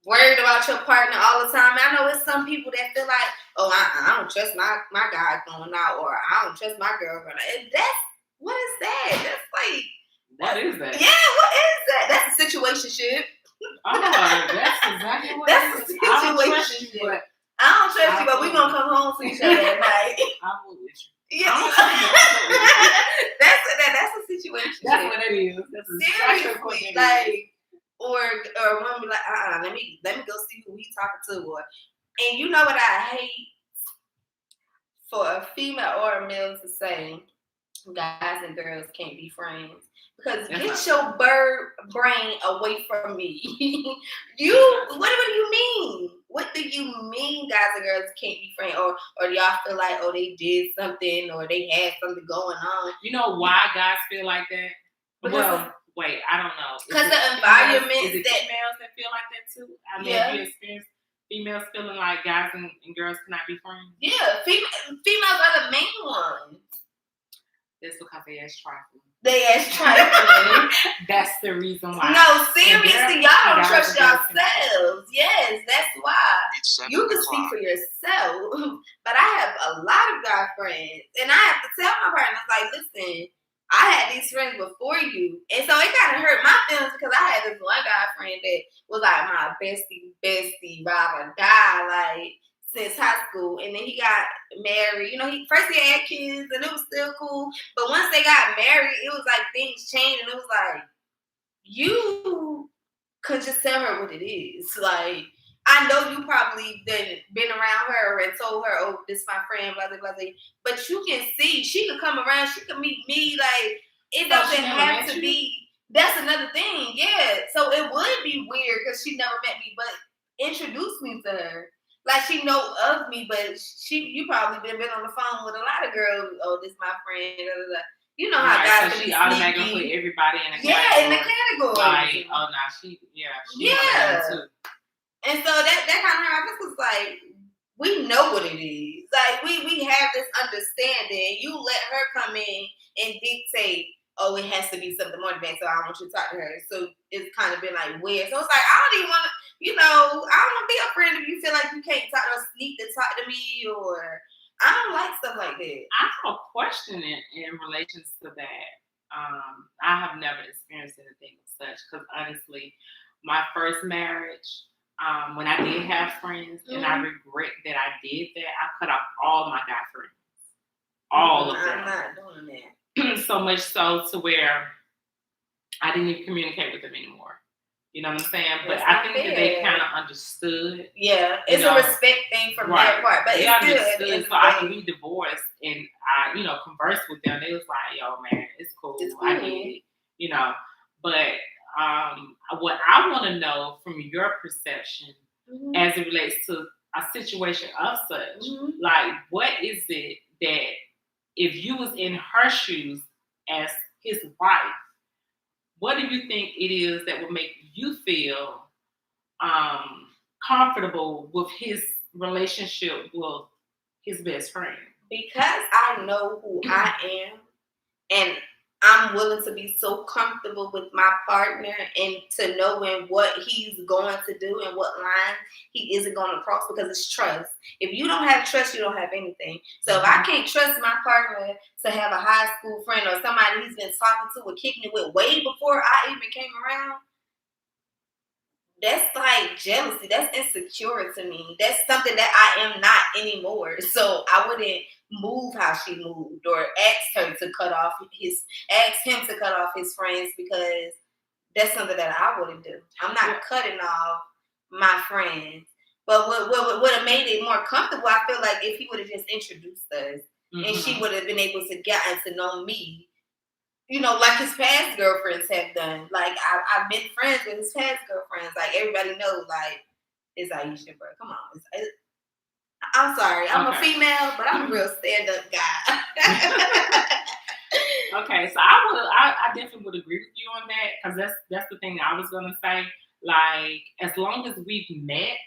worried about your partner all the time. I know it's some people that feel like, oh, I don't trust my guy going out, or I don't trust my girlfriend. And what is that? That's like, what is that? Yeah, what is that? That's a situationship. Oh, that's exactly what that's a situationship. I don't trust you, but we're going to come home to each other at night. I will with you. Yeah. That's a situation. That's what it is. That's seriously, like, or one be like, let me go see who he talking to, boy. And you know what I hate for a female or a male to say, guys and girls can't be friends. Because get your bird brain away from me. What do you mean? What do you mean guys and girls can't be friends? Or do y'all feel like, oh, they did something or they had something going on? You know why guys feel like that? Well, wait, I don't know. Because the environment is it females that feel like that too? I mean, have you experienced females feeling like guys and girls cannot be friends? Yeah, females are the main ones. That's because they ask trifling. That's the reason why. No, seriously, y'all don't trust yourselves. Yes, that's why. You can speak for yourself. But I have a lot of guy friends. And I have to tell my partners, like, listen, I had these friends before you. And so it kind of hurt my feelings because I had this one guy friend that was like my bestie, ride or die. Like, since high school, and then he got married. You know, he had kids, and it was still cool. But once they got married, it was like things changed, and it was like you could just tell her what it is. Like, I know you probably been around her and told her, "Oh, this is my friend," blah blah blah. But you can see she could come around. She could meet me. Like, it doesn't have to be. That's another thing. Yeah. So it would be weird because she never met me, but introduce me to her. Like, she know of me, but you probably been on the phone with a lot of girls. Oh, this is my friend. Blah, blah, blah. You know how guys so she automatically put everybody in a category. Yeah, in the category. Like, oh no, she too. And so that kind of happens was like, we know what it is. Like, we have this understanding. You let her come in and dictate, oh, it has to be something more advanced, so I want you to talk to her. So it's kind of been like weird. So it's like, I don't even want to, I don't want to be a friend if you feel like you can't talk or sneak to talk to me, or I don't like stuff like that. I have a question in relations to that. I have never experienced anything such because honestly, my first marriage, when I did have friends, and I regret that I did that, I cut off all my guy friends. All of them. I'm not doing that. So much so to where I didn't even communicate with them anymore. You know what I'm saying? But I think that they kind of understood. Yeah, it's a respect thing from that part. But they understood, so I could be divorced and I, converse with them. They was like, "Yo, man, it's cool. I get it." But what I want to know from your perception, as it relates to a situation of such, like, what is it that if you was in her shoes as his wife, what do you think it is that would make you feel comfortable with his relationship with his best friend? Because I know who I am, and I'm willing to be so comfortable with my partner and to knowing what he's going to do and what line he isn't going to cross, because it's trust. If you don't have trust, you don't have anything. So if I can't trust my partner to have a high school friend or somebody he's been talking to or kicking it with way before I even came around, that's like jealousy. That's insecure to me. That's something that I am not anymore. So I wouldn't move how she moved or ask him to cut off his friends, because that's something that I wouldn't do. I'm not cutting off my friends. But what would have made it more comfortable, I feel like, if he would have just introduced us and she would have been able to get to know me. Like his past girlfriends have done. Like, I've been friends with his past girlfriends. Like, everybody knows, like, it's Aisha, bro. Come on. I'm sorry. I'm a female, but I'm a real stand-up guy. Okay, so I definitely would agree with you on that, because that's the thing I was going to say. Like, as long as we've met,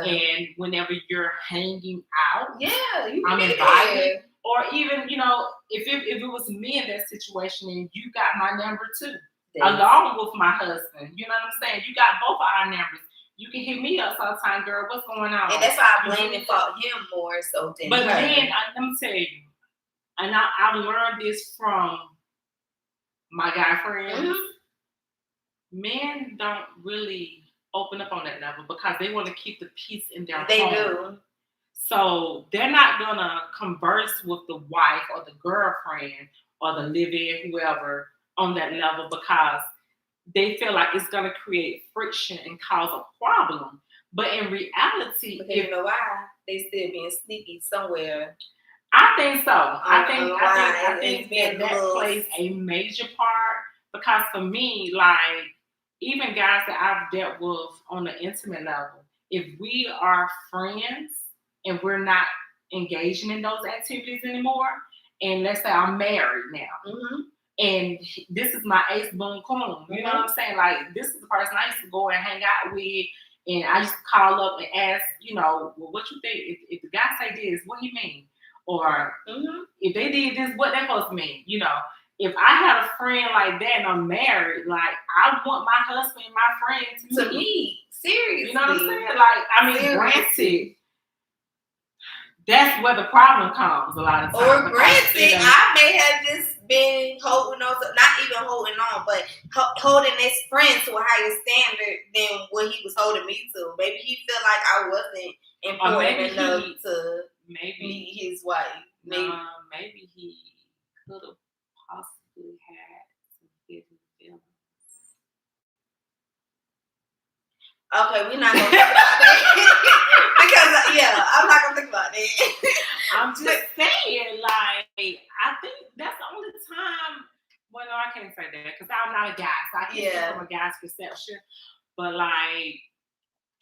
and whenever you're hanging out, I'm invited. Or even, if it was me in that situation and you got my number too, along with my husband, you know what I'm saying? You got both of our numbers. You can hit me up sometime, girl. What's going on? And that's why I blame and fault him more so than her. But then, let me tell you, and I've learned this from my guy friends. Men don't really open up on that level because they want to keep the peace in their home. They do. So they're not going to converse with the wife or the girlfriend or the live-in, whoever, on that level, because they feel like it's going to create friction and cause a problem. But in reality, you know why? They still being sneaky somewhere. I think so. I think that plays a major part, because for me, like, even guys that I've dealt with on an intimate level, if we are friends and we're not engaging in those activities anymore, and let's say I'm married now, and this is my ace boom coon, you know what I'm saying? Like, this is the person I used to go and hang out with, and I used to call up and ask, well, what you think? If the guy say this, what do you mean? Or if they did this, what that supposed to mean? If I had a friend like that and I'm married, like, I want my husband and my friend to meet. Seriously. You know what I'm saying? Like, I mean, granted, that's where the problem comes a lot of times. Or granted, I may have just been holding on, not even holding on, but holding this friend to a higher standard than what he was holding me to. Maybe he felt like I wasn't important enough to maybe meet his wife. Maybe he could have possibly had some hidden feelings. Okay, we're not gonna think about that because I'm not gonna think about that. I'm just saying, like, I think that's the only time. Well, no, I can't say that because I'm not a guy, so I can't speak from a guy's perception. But like,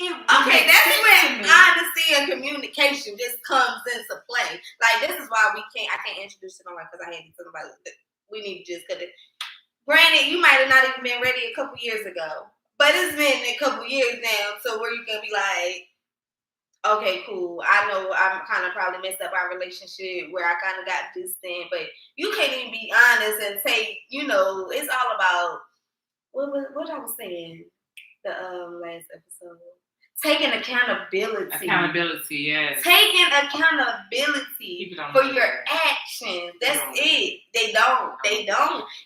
okay, that's when I understand communication just comes into play. Like, this is why I can't introduce to my wife because I had to tell somebody we need to just cut it. Granted, you might have not even been ready a couple years ago, but it's been a couple years now, so where you can be like, okay, cool. I know I'm kind of probably messed up our relationship where I kind of got distant, but you can't even be honest and take, it's all about what I was saying the last episode. Taking accountability. Accountability, yes. Taking accountability for your actions. That's it. They don't.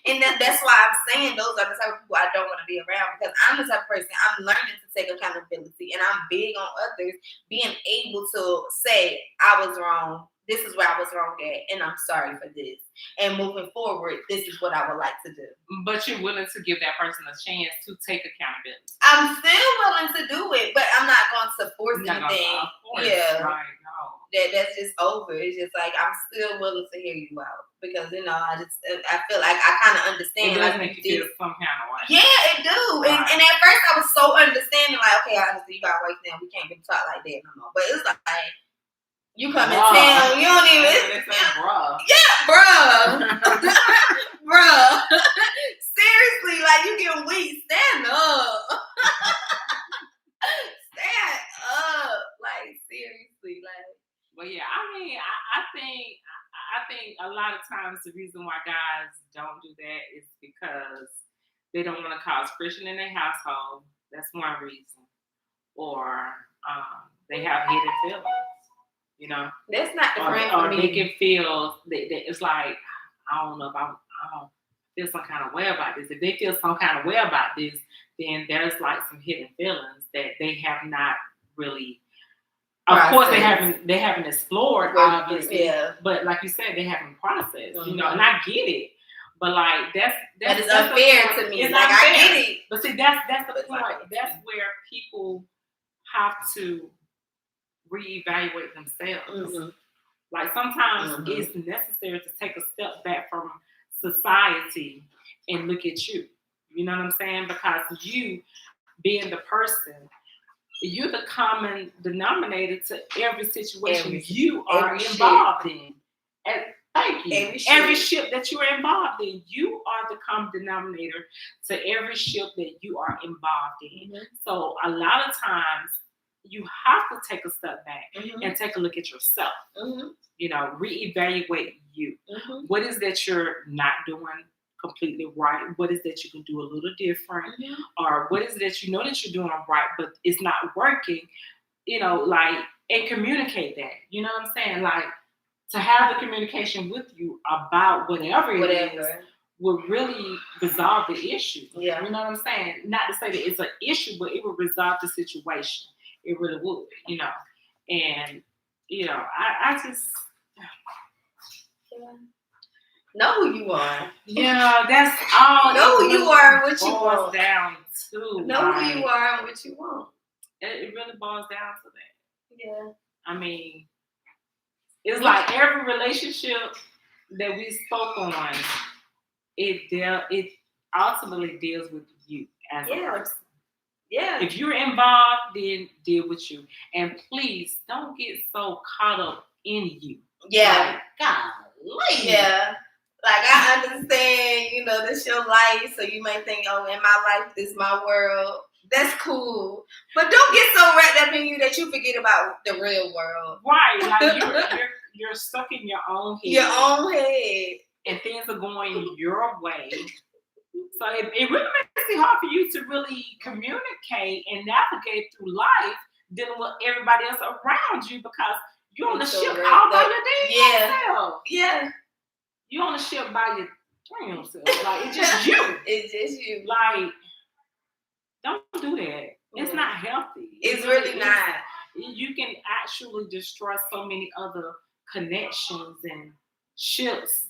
And that's why I'm saying those are the type of people I don't want to be around because I'm the type of person, I'm learning to take accountability and I'm big on others being able to say, I was wrong. This is where I was wrong at, and I'm sorry for this. And moving forward, this is what I would like to do. But you're willing to give that person a chance to take accountability. I'm still willing to do it, but I'm not going to force anything. Right, no. That's just over. It's just like I'm still willing to hear you out because I feel like I kind of understand. It does make you feel some kind of way. Yeah, it do. Right. And at first I was so understanding, like, okay, I understand you got right now. We can't get talk like that no more. But it's like. You come in town, you don't even. Bruh. Yeah, bruh. Bruh. Seriously, like you get weak. Stand up. Stand up. Like seriously, like. Well, yeah. I mean, I think a lot of times the reason why guys don't do that is because they don't want to cause friction in their household. That's one reason. Or they have hidden feelings. That's not the friend for me. Or they can feel that it's like, I don't know if I don't feel some kind of way about this. If they feel some kind of way about this, then there's like some hidden feelings that they have not really. Of course, they haven't explored, obviously. Yeah. But like you said, they haven't processed. And I get it. But like that's it's unfair to me. It's like unfair. I get it. But see, that's the point. That's where people have to reevaluate themselves. Like sometimes it's necessary to take a step back from society and look at you. You know what I'm saying? Because you being the person, you're the common denominator to every situation you are involved in. And thank you. Every ship that you are involved in, you are the common denominator to every ship that you are involved in. So a lot of times you have to take a step back and take a look at yourself. Reevaluate you. What is that you're not doing completely right? What is that you can do a little different? Or what is that you know that you're doing right, but it's not working? And communicate that. You know what I'm saying? Like to have the communication with you about whatever it is would really resolve the issue. Yeah. You know what I'm saying? Not to say that it's an issue, but it would resolve the situation. It really would, and I just know who you are. Yeah, that's all. Know who you are and what you want. Down to know who you are and what you want. It really boils down to that. Yeah. I mean, it's like every relationship that we spoke on, it ultimately deals with you as a person. Yeah. If you're involved, then deal with you. And please don't get so caught up in you. Yeah. Like, golly. Yeah. Like I understand, this your life, so you may think, oh, in my life, this is my world. That's cool. But don't get so wrapped up in you that you forget about the real world. Right. Like you're stuck in your own head. Your own head. And things are going your way. So it really makes it hard for you to really communicate and navigate through life dealing with everybody else around you because you're on the ship all by your damn self. Yeah. You're on the ship by your damn self. Like, it's just you. It's just you. Like, don't do that. It's not healthy. It's really not. You can actually destroy so many other connections and ships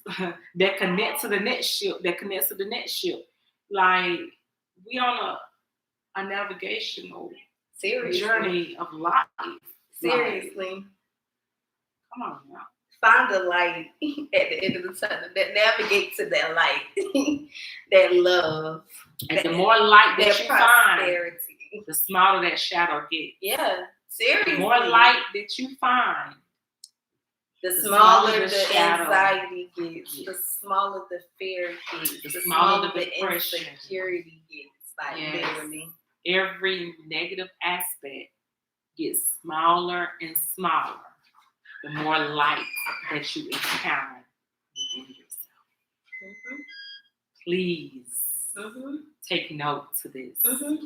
that connect to the next ship that connects to the next ship. Like we on a navigational Seriously. journey of life. Like, Seriously. come on now. Find the light at the end of the tunnel. That navigate to that light. That love. And the more light that That you find, prosperity. the smaller that shadow gets. Yeah. Seriously. The more light that you find, the smaller the shadow anxiety gets, the smaller the fear gets, the smaller the insecurity gets. Like literally. Every negative aspect gets smaller and smaller the more light that you encounter within yourself. Mm-hmm. Please take note to this.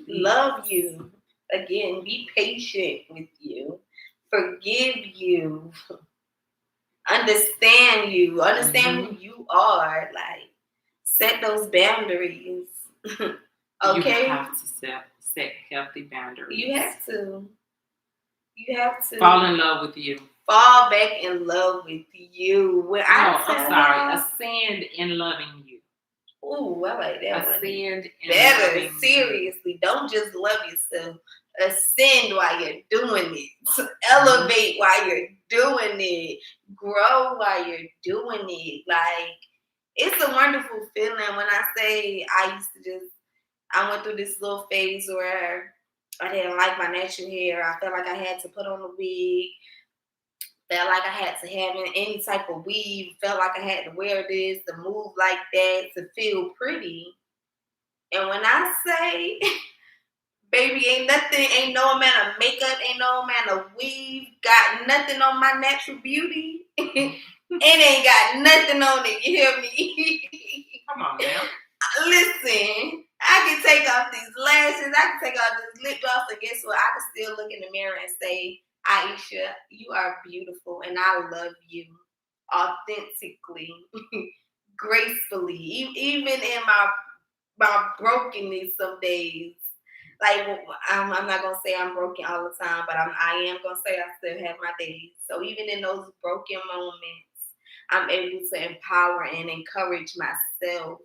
Love you. Again, be patient with you. Forgive you. Understand you. Understand who you are. Like, set those boundaries. Okay? You have to set healthy boundaries. You have to. You have to. Fall in love with you. Fall back in love with you. Ascend in loving you. Ooh, I like that one. Ascend in better. loving Seriously. Don't just love yourself. Ascend while you're doing it. Elevate while you're doing it. Grow while you're doing it. Like, it's a wonderful feeling. When I say I went through this little phase where I didn't like my natural hair. I felt like I had to put on a wig. Felt like I had to have any type of weave. Felt like I had to wear this, to move like that, to feel pretty. And when I say, baby, ain't no amount of makeup, ain't no amount of weave, got nothing on my natural beauty. It ain't got nothing on it, you hear me? Come on now. Listen, I can take off these lashes, I can take off this lip gloss, and guess what? I can still look in the mirror and say, Aisha, you are beautiful, and I love you authentically, gracefully, even in my brokenness some days. Like, I'm not gonna say I'm broken all the time, but I am gonna say I still have my days. So even in those broken moments, I'm able to empower and encourage myself.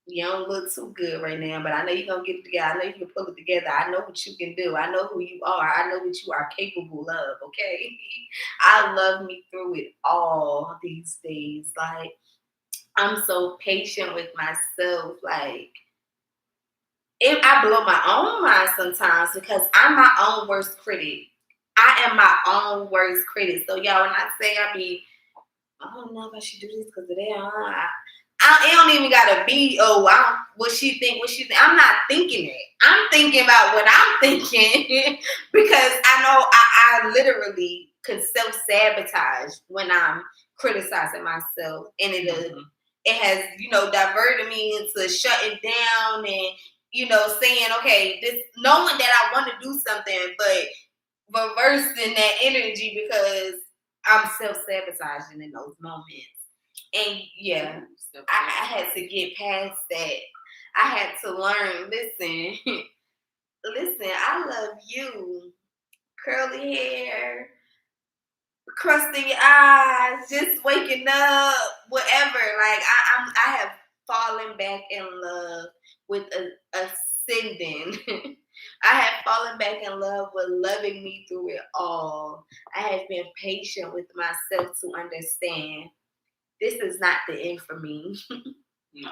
You don't look too good right now, but I know you're gonna get it together. I know you can pull it together. I know what you can do. I know who you are. I know what you are capable of. Okay, I love me through it all these days. Like, I'm so patient with myself. Like, if I blow my own mind sometimes because I'm my own worst critic. I am my own worst critic. So y'all, when I say I don't know if I should do this because of that. It don't even gotta be, what she think. I'm not thinking it. I'm thinking about what I'm thinking because I know I literally could self-sabotage when I'm criticizing myself. And it has, diverted me into shutting down and, saying, okay, this, knowing that I want to do something, but reversing that energy because I'm self-sabotaging in those moments. And yeah, I had to get past that. I had to learn, listen, I love you. Curly hair, crust in your eyes, just waking up, whatever. Like, I have fallen back in love with ascending. I have fallen back in love with loving me through it all. I have been patient with myself to understand this is not the end for me. No.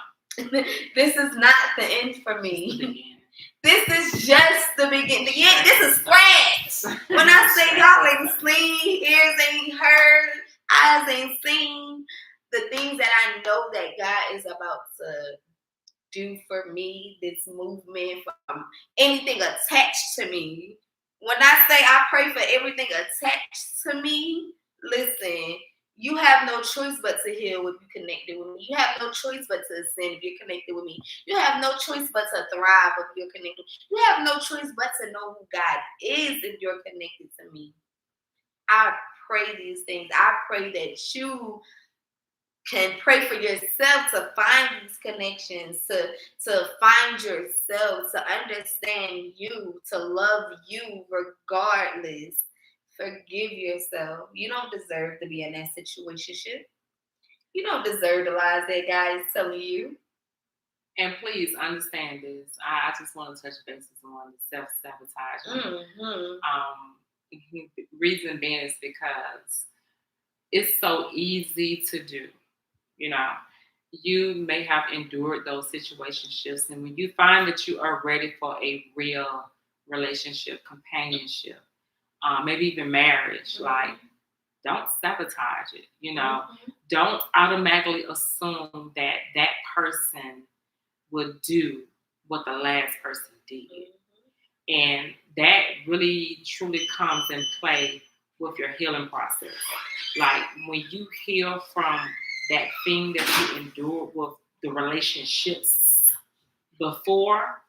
This is not the end for me. This is just the beginning. Yeah, this is scratch. When I say y'all ain't seen, ears ain't heard, eyes ain't seen, the things that I know that God is about to do for me, this movement from anything attached to me. When I say I pray for everything attached to me, listen, you have no choice but to heal if you're connected with me. You have no choice but to ascend if you're connected with me. You have no choice but to thrive if you're connected. You have no choice but to know who God is if you're connected to me. I pray these things. I pray that you can pray for yourself to find these connections, to find yourself, to understand you, to love you regardless. Forgive yourself. You don't deserve to be in that situationship. You don't deserve the lies that guy is telling you. And please understand this. I just want to touch bases on self-sabotage. Reason being is because it's so easy to do. You know, you may have endured those situationships, and when you find that you are ready for a real relationship, companionship, maybe even marriage, like, don't sabotage it. Don't automatically assume that that person would do what the last person did. And that really truly comes in play with your healing process. Like, when you heal from that thing that you endured with the relationships before,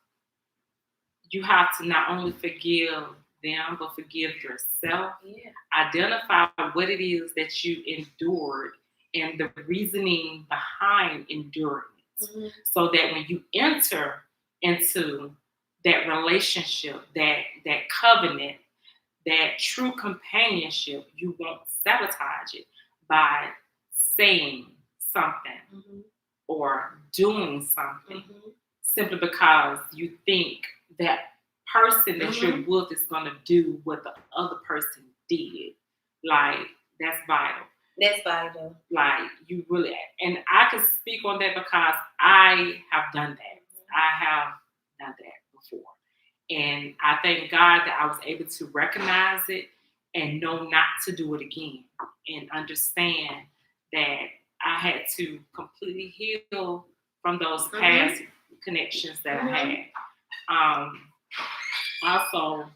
you have to not only forgive them, but forgive yourself. Yeah. Identify what it is that you endured and the reasoning behind enduring it. So that when you enter into that relationship, that covenant, that true companionship, you won't sabotage it by saying something or doing something simply because you think that person that you're with is going to do what the other person did. Like, that's vital. That's vital. Like, you really, and I can speak on that because I have done that. I have done that before. And I thank God that I was able to recognize it and know not to do it again, and understand that I had to completely heal from those past connections that I had. Also,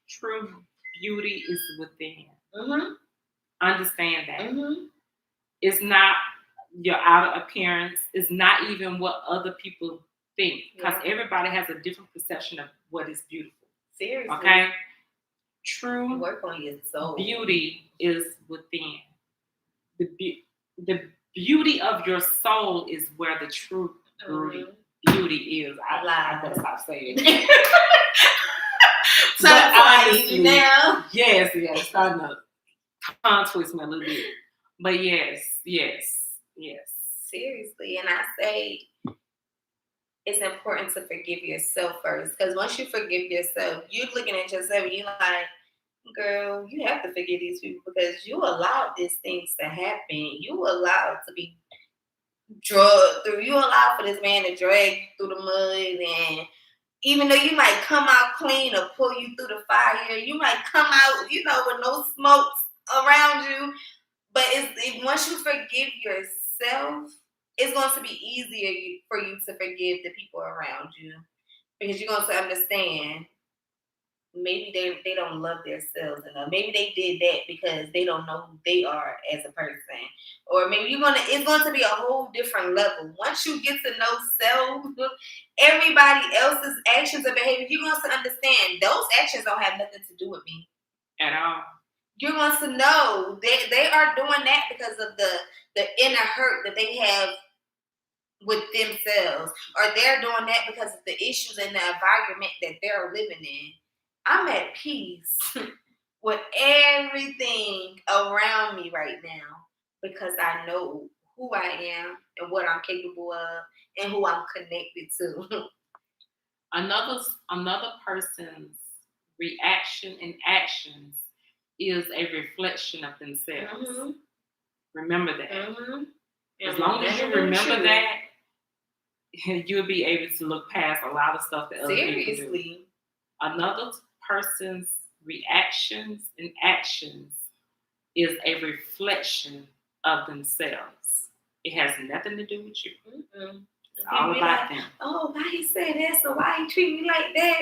true beauty is within. Understand that. It's not your outer appearance. It's not even what other people think, because everybody has a different perception of what is beautiful. Seriously. Okay? True work on your soul. Beauty is within. The beauty of your soul is where the true beauty is. I better stop saying it. Honestly, now. Yes, starting to tongue twist me a little bit. But yes. Seriously, and I say it's important to forgive yourself first, because once you forgive yourself, you're looking at yourself and you're like, girl, you have to forgive these people because you allowed these things to happen. You allowed to be drugged through. You allowed for this man to drag you through the mud, and even though you might come out clean or pull you through the fire, you might come out, with no smoke around you. But once you forgive yourself, it's going to be easier for you to forgive the people around you, because you're going to understand maybe they don't love themselves enough. Maybe they did that because they don't know who they are as a person. Or maybe it's going to be a whole different level. Once you get to know self, everybody else's actions or behavior, you're going to understand those actions don't have nothing to do with me at all. You're going to know they are doing that because of the inner hurt that they have with themselves, or they're doing that because of the issues in the environment that they're living in. I'm at peace with everything around me right now because I know who I am and what I'm capable of and who I'm connected to. Another person's reaction and actions is a reflection of themselves. Remember that. As long as you remember that, you'll be able to look past a lot of stuff that other people do. Another person's reactions and actions is a reflection of themselves. It has nothing to do with you. It's all about them. Oh, why he say that? So why he treat me like that?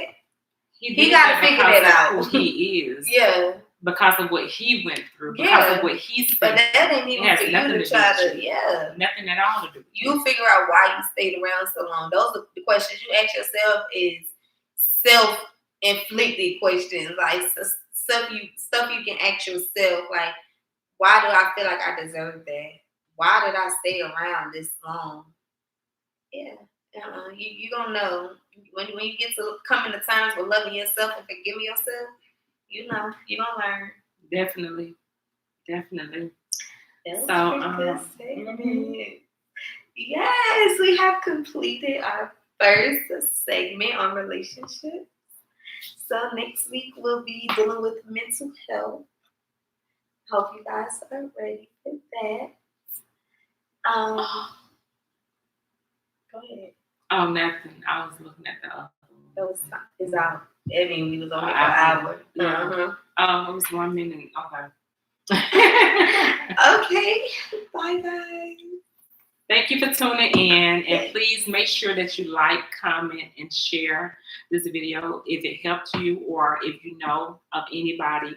He got to figure that out. Who he is. Yeah. Because of what he went through. Because of what he's been But that ain't even for you to try to, nothing at all to do with you. Figure out why you stayed around so long. Those are the questions you ask yourself, is self-inflicted questions. Like stuff you can ask yourself, like, Why do I feel like I deserve that? Why did I stay around this long? Yeah. You gonna know when you get to come into terms with loving yourself and forgiving yourself. You know, you gonna learn. Definitely. Definitely. That was So, a pretty good segment. Yes, we have completed our first segment on relationships. So next week we'll be dealing with mental health. Hope you guys are ready for that. Go ahead. Oh, nothing. I was looking at the other one. That was it's out. I mean, we was on here for an hour. Yeah. Oh, it was 1 minute. Okay. Okay. Bye, guys. Thank you for tuning in, and please make sure that you like, comment, and share this video if it helped you, or if you know of anybody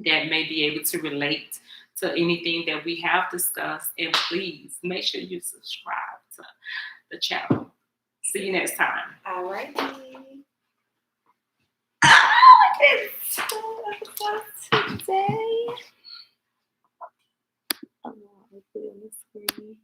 that may be able to relate to anything that we have discussed. And please make sure you subscribe to the channel. See you next time. All right. It's today. Oh, I'll put it on the screen.